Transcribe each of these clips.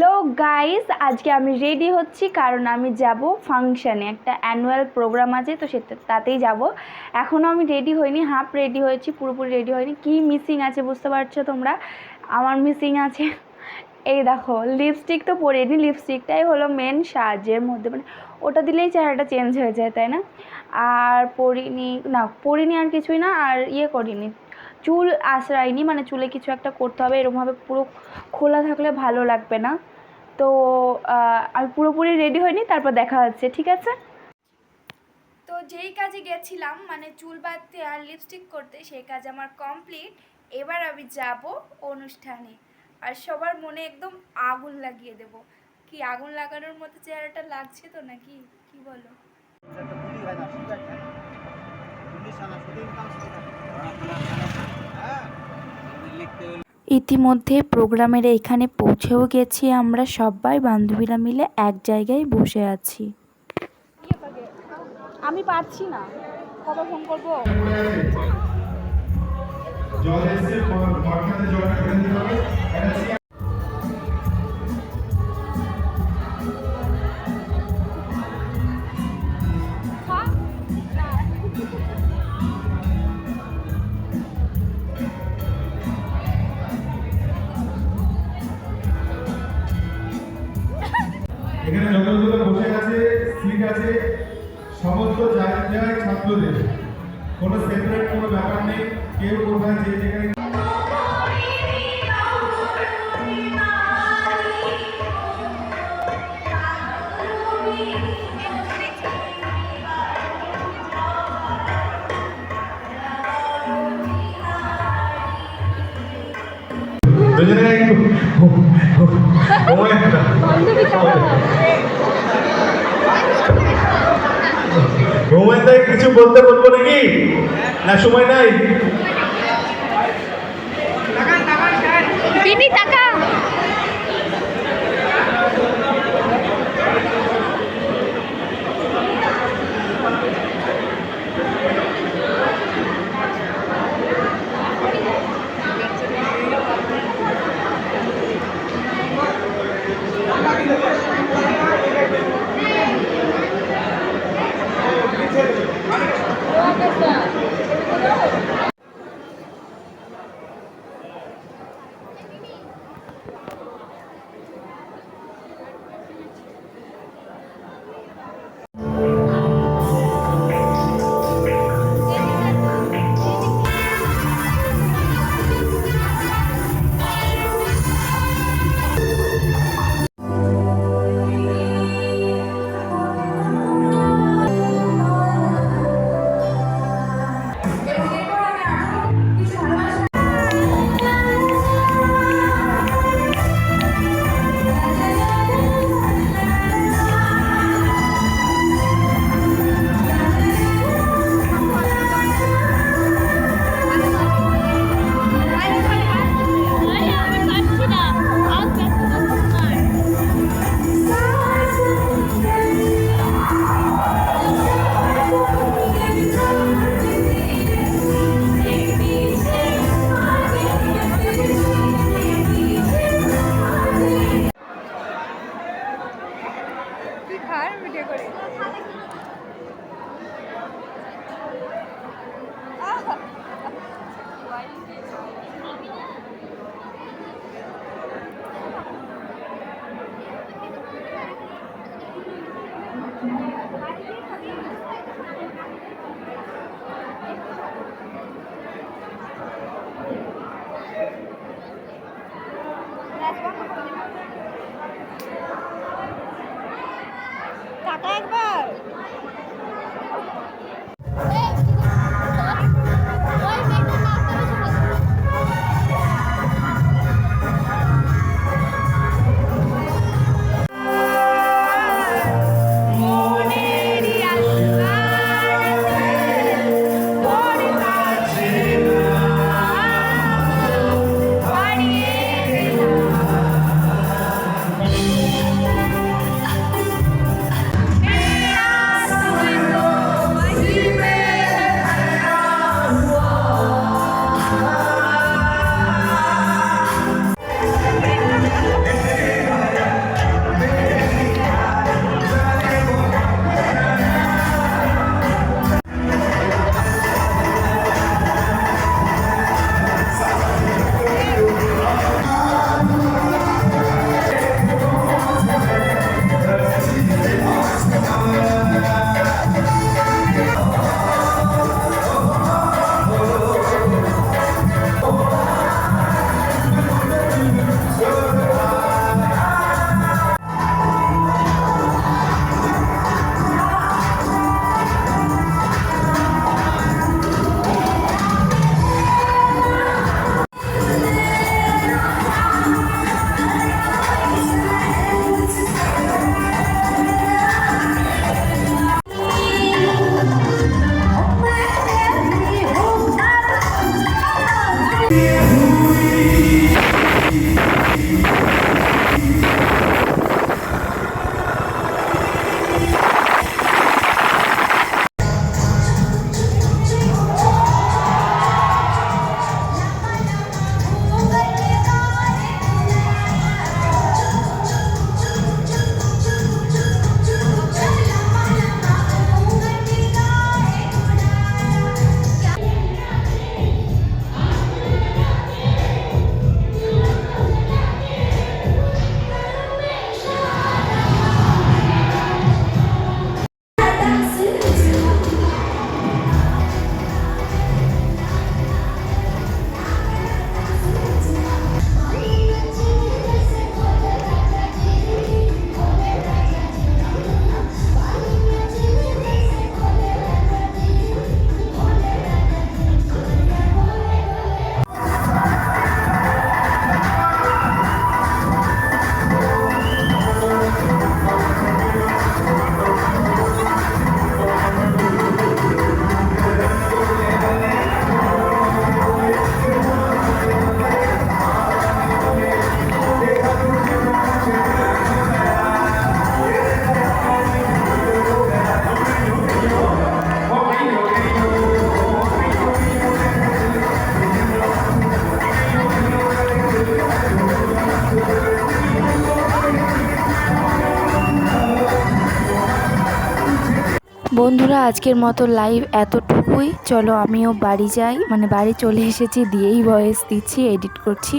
Hello guys, আজকে আমি ready হচ্ছি কারণ আমি যাব ফাংশানে। একটা অ্যানুয়াল প্রোগ্রাম আছে, তো তাতেই যাব। এখনও আমি রেডি হইনি, হাফ রেডি হয়েছি, পুরোপুরি রেডি হয়নি। কি মিসিং আছে বুঝতে পারছো তোমরা? আমার মিসিং আছে এই দেখো, লিপস্টিক তো পরিনি, লিপস্টিকটাই হলো মেন সাজের মধ্যে, মানে ওটা দিলেই চেহারাটা চেঞ্জ হয়ে যায়, তাই না? আর পরিনি আর কিছুই না। আর করিনি, চুল আঁচড়াইনি, মানে চুলে কিছু একটা করতে হবে, এরকমভাবে পুরো খোলা থাকলে ভালো লাগবে না। তো আমি পুরোপুরি রেডি হইনি, তারপর দেখা হচ্ছে, ঠিক আছে? তো যেই কাজে গেছিলাম, মানে চুল বাঁধতে আর লিপস্টিক করতে, সেই কাজ আমার কমপ্লিট। এবার আমি যাব অনুষ্ঠানে, আর সবার মনে একদম আগুন লাগিয়ে দেব। কি আগুন লাগানোর মতো চেহারাটা লাগছে তো, নাকি কি বলো? ইতিমধ্যে প্রোগ্রামের এইখানে পৌঁছেও গেছি আমরা, সবাই বান্ধবীরা মিলে এক জায়গায় বসে আছি। আমি পারছি না, কবে ফোন করবো? এখানে যতগুলো বসে আছে, সিট আছে, সমস্ত জায়গায় ছাত্রদের, কোনো সেপারেট কোনো ব্যাপার নেই। কেউ কোথায় যে জায়গায় কিছু বলতে বলবো নাকি, না সময় নাই? টাকা ভিডিও করে টাকা একবার বন্ধুরা আজকের মতো লাইভ এতটুকুই। চলো আমিও বাড়ি যাই, মানে বাড়ি চলে এসেছি, দিয়েই ভয়েস দিচ্ছি, এডিট করছি।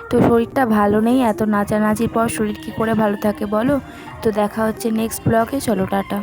তো শরীরটা ভালো নেই, এত নাচানাচির পর শরীর কী করে ভালো থাকে বলো। তো দেখা হচ্ছে নেক্সট ব্লগে, চলো টাটা।